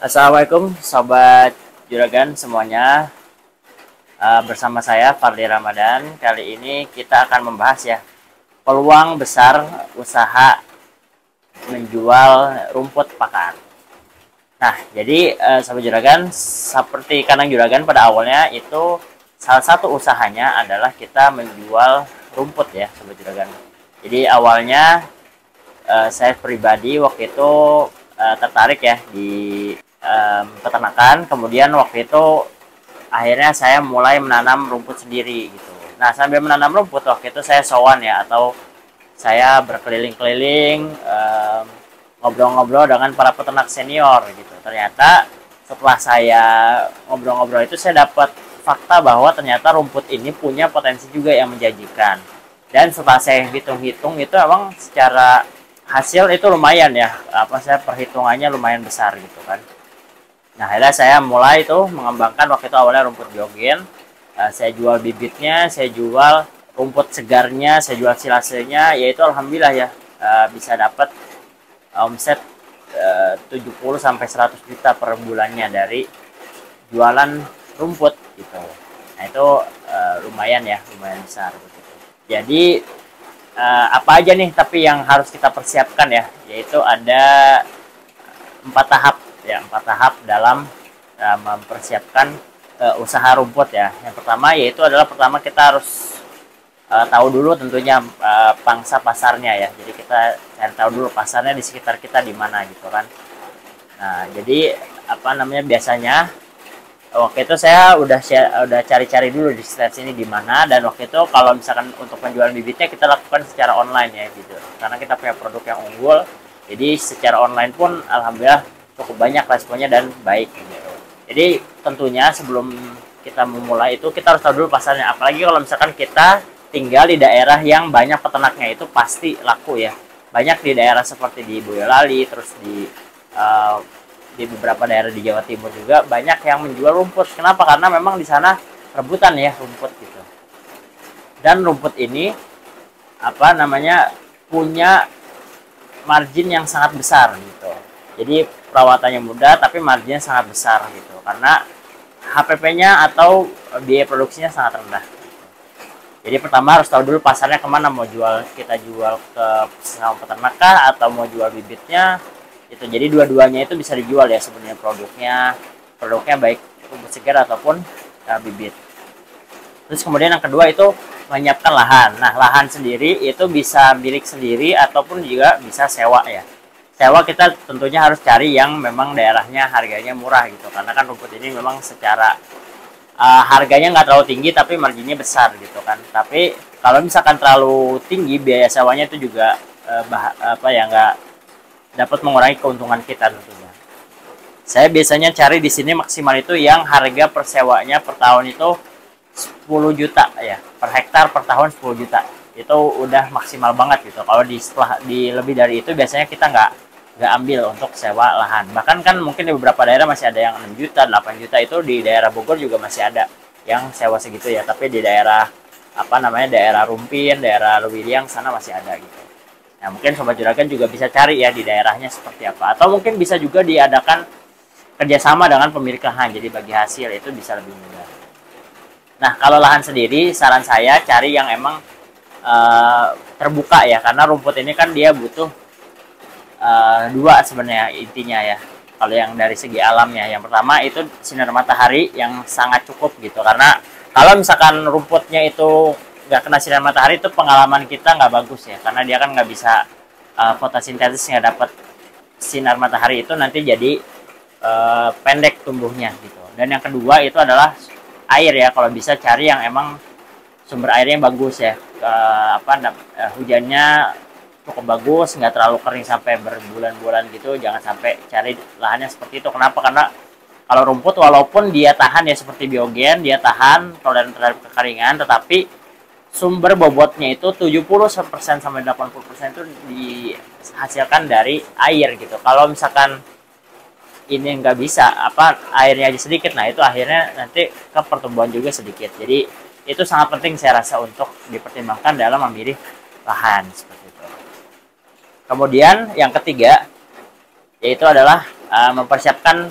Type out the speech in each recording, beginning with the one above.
Assalamualaikum Sobat Juragan semuanya. Bersama saya Fardly Ramadan. Kali ini kita akan membahas ya peluang besar usaha menjual rumput pakan. Nah, jadi Sobat Juragan, seperti kandang juragan pada awalnya itu salah satu usahanya adalah kita menjual rumput ya Sobat Juragan. Jadi awalnya saya pribadi waktu itu tertarik ya di peternakan. Kemudian waktu itu akhirnya saya mulai menanam rumput sendiri gitu. Nah, sambil menanam rumput waktu itu saya sowan ya, atau saya berkeliling-keliling ngobrol-ngobrol dengan para peternak senior gitu. Ternyata setelah saya ngobrol-ngobrol itu saya dapat fakta bahwa ternyata rumput ini punya potensi juga yang menjanjikan. Dan setelah saya hitung-hitung itu emang secara hasil itu lumayan ya, saya perhitungannya lumayan besar gitu kan. Nah, akhirnya saya mulai tuh mengembangkan waktu itu awalnya rumput biogen. Saya jual bibitnya, saya jual rumput segarnya, saya jual silasenya, yaitu alhamdulillah ya bisa dapat omset 70 sampai 100 juta per bulannya dari jualan rumput gitu. Nah, itu lumayan ya, lumayan besar begitu. Jadi apa aja nih tapi yang harus kita persiapkan ya, yaitu ada 4 tahap dalam mempersiapkan usaha rumput ya. Yang pertama yaitu adalah kita harus tahu dulu tentunya pangsa pasarnya ya. Jadi kita cari tahu dulu pasarnya di sekitar kita di mana gitu kan. Nah, jadi biasanya waktu itu saya udah cari-cari dulu di sekitar sini di mana, dan waktu itu kalau misalkan untuk penjualan bibitnya kita lakukan secara online ya gitu. Karena kita punya produk yang unggul, jadi secara online pun alhamdulillah cukup banyak responnya dan baik gitu. Jadi tentunya sebelum kita memulai itu kita harus tahu dulu pasarnya. Apalagi kalau misalkan kita tinggal di daerah yang banyak peternaknya, itu pasti laku ya. Banyak di daerah seperti di Boyolali, terus di beberapa daerah di Jawa Timur juga banyak yang menjual rumput. Kenapa? Karena memang di sana rebutan ya rumput gitu. Dan rumput ini punya margin yang sangat besar gitu. Jadi perawatannya mudah tapi marginnya sangat besar gitu, karena HPP-nya atau biaya produksinya sangat rendah. Jadi pertama harus tahu dulu pasarnya kemana, mau kita jual ke sama peternak atau mau jual bibitnya itu. Jadi dua-duanya itu bisa dijual ya sebenarnya produknya baik rumput segar ataupun bibit. Terus kemudian yang kedua itu menyiapkan lahan. Nah, lahan sendiri itu bisa milik sendiri ataupun juga bisa sewa ya. Sewa kita tentunya harus cari yang memang daerahnya harganya murah gitu, karena kan rumput ini memang secara harganya nggak terlalu tinggi tapi marginnya besar gitu kan. Tapi kalau misalkan terlalu tinggi biaya sewanya itu juga nggak dapat mengurangi keuntungan kita tentunya. Saya biasanya cari di sini maksimal itu yang harga persewanya per tahun itu 10 juta ya, per hektar per tahun 10 juta. Itu udah maksimal banget gitu. Kalau setelah lebih dari itu biasanya kita nggak ambil untuk sewa lahan. Bahkan kan mungkin di beberapa daerah masih ada yang 6 juta, 8 juta, itu di daerah Bogor juga masih ada yang sewa segitu ya. Tapi di daerah daerah Rumpin, daerah Lewiliang sana masih ada gitu. Nah, mungkin Sobat Juragan juga bisa cari ya di daerahnya seperti apa. Atau mungkin bisa juga diadakan kerjasama dengan pemilik lahan, jadi bagi hasil itu bisa lebih mudah. Nah, kalau lahan sendiri saran saya cari yang emang terbuka ya, karena rumput ini kan dia butuh dua sebenarnya intinya ya. Kalau yang dari segi alamnya, yang pertama itu sinar matahari yang sangat cukup gitu, karena kalau misalkan rumputnya itu nggak kena sinar matahari itu pengalaman kita nggak bagus ya, karena dia kan nggak bisa fotosintesis, nggak dapat sinar matahari, itu nanti jadi pendek tumbuhnya gitu. Dan yang kedua itu adalah air ya, kalau bisa cari yang emang sumber airnya bagus ya, hujannya cukup bagus, nggak terlalu kering sampai berbulan-bulan gitu. Jangan sampai cari lahannya seperti itu. Kenapa? Karena kalau rumput walaupun dia tahan ya seperti biogen, dia tahan toleran terhadap kekeringan, tetapi sumber bobotnya itu 70% sampai 80% itu dihasilkan dari air gitu. Kalau misalkan ini nggak bisa, airnya aja sedikit, nah itu akhirnya nanti ke pertumbuhan juga sedikit. Jadi itu sangat penting saya rasa untuk dipertimbangkan dalam memilih lahan seperti itu. Kemudian yang ketiga yaitu adalah mempersiapkan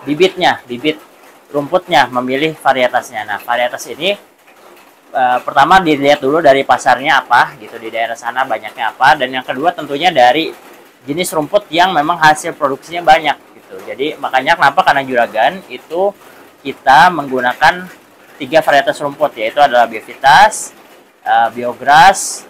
bibit rumputnya, memilih varietasnya. Nah, varietas ini pertama dilihat dulu dari pasarnya apa gitu, di daerah sana banyaknya apa, dan yang kedua tentunya dari jenis rumput yang memang hasil produksinya banyak gitu. Jadi makanya kenapa karena Juragan itu kita menggunakan 3 varietas rumput, yaitu adalah Biovitas, Biogras,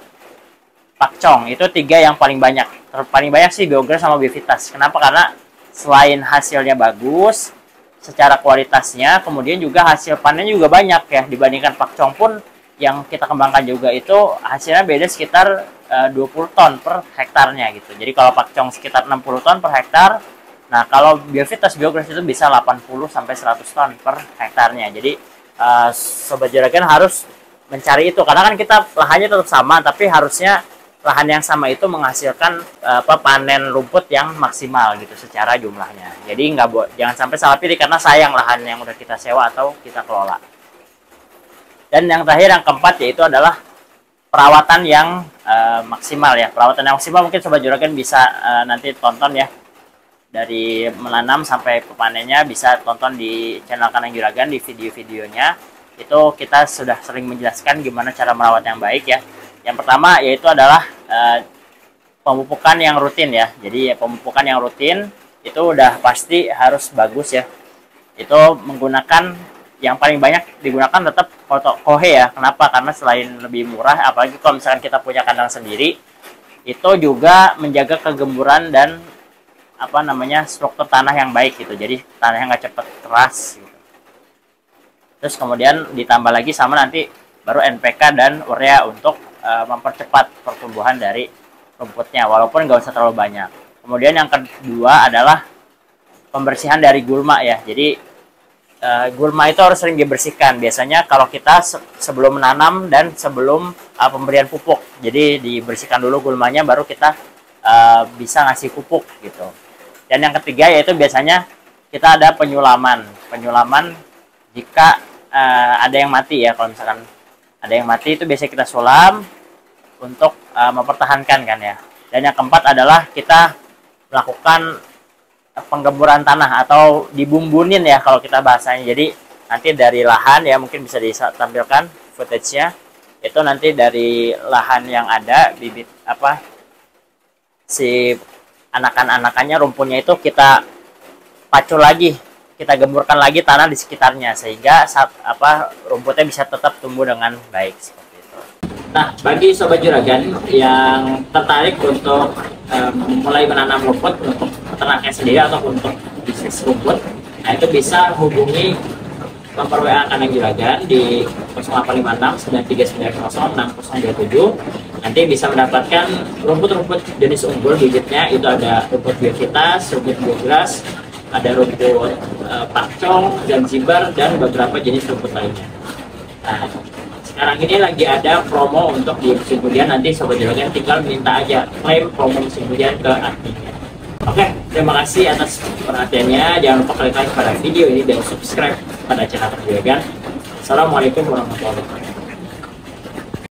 Pakcong. Itu 3 yang paling banyak. Paling banyak sih Biogras sama Biovitas. Kenapa? Karena selain hasilnya bagus secara kualitasnya, kemudian juga hasil panennya juga banyak ya, dibandingkan Pakcong pun yang kita kembangkan juga itu hasilnya beda sekitar 20 ton per hektarnya gitu. Jadi kalau Pakcong sekitar 60 ton per hektar, nah kalau Biovitas Biogras itu bisa 80 sampai 100 ton per hektarnya. Jadi Sobat Juragan harus mencari itu, karena kan kita lahannya tetap sama, tapi harusnya lahan yang sama itu menghasilkan panen rumput yang maksimal gitu secara jumlahnya. Jadi jangan sampai salah pilih karena sayang lahan yang udah kita sewa atau kita kelola. Dan yang terakhir, yang keempat, yaitu adalah perawatan yang maksimal ya. Perawatan yang maksimal mungkin Sobat Juragan bisa nanti tonton ya, dari menanam sampai panennya bisa tonton di channel Kanang Juragan di video-videonya. Itu kita sudah sering menjelaskan gimana cara merawat yang baik ya. Yang pertama yaitu adalah pemupukan yang rutin ya. Jadi pemupukan yang rutin itu udah pasti harus bagus ya. Itu menggunakan, yang paling banyak digunakan tetap kohe ya. Kenapa? Karena selain lebih murah, apalagi kalau misalkan kita punya kandang sendiri, itu juga menjaga kegemburan dan struktur tanah yang baik gitu. Jadi tanahnya nggak cepet keras gitu. Terus kemudian ditambah lagi sama nanti baru NPK dan urea untuk mempercepat pertumbuhan dari rumputnya, walaupun nggak usah terlalu banyak. Kemudian yang kedua adalah pembersihan dari gulma ya. Jadi gulma itu harus sering dibersihkan. Biasanya kalau kita sebelum menanam dan sebelum pemberian pupuk, jadi dibersihkan dulu gulmanya, baru kita bisa ngasih pupuk gitu. Dan yang ketiga yaitu biasanya kita ada penyulaman jika ada yang mati ya. Kalau misalkan ada yang mati itu biasanya kita sulam untuk mempertahankan kan ya. Dan yang keempat adalah kita melakukan penggemburan tanah atau dibumbunin ya kalau kita bahasanya. Jadi nanti dari lahan ya, mungkin bisa ditampilkan footage-nya, itu nanti dari lahan yang ada bibit si anakan-anakannya, rumputnya itu kita pacul lagi, kita gemburkan lagi tanah di sekitarnya sehingga rumputnya bisa tetap tumbuh dengan baik seperti itu. Nah, bagi Sobat Juragan yang tertarik untuk mulai menanam rumput untuk peternaknya sendiri atau untuk bisnis rumput, nah itu bisa hubungi nomor WA Kanang Juragan di 0856 9390 6027. Nanti bisa mendapatkan rumput-rumput jenis unggul bibitnya. Itu ada rumput Biovitas, rumput Biogras, ada rumput Pakcong, Zanzibar, dan beberapa jenis rumput lainnya. Nah, sekarang ini lagi ada promo untuk di musim hujan. Nanti Sobat Juragan tinggal minta aja klaim promo musim hujan ke adminnya. Oke, terima kasih atas perhatiannya. Jangan lupa klik like pada video ini dan subscribe pada channel Kanang Juragan. Assalamualaikum warahmatullahi wabarakatuh.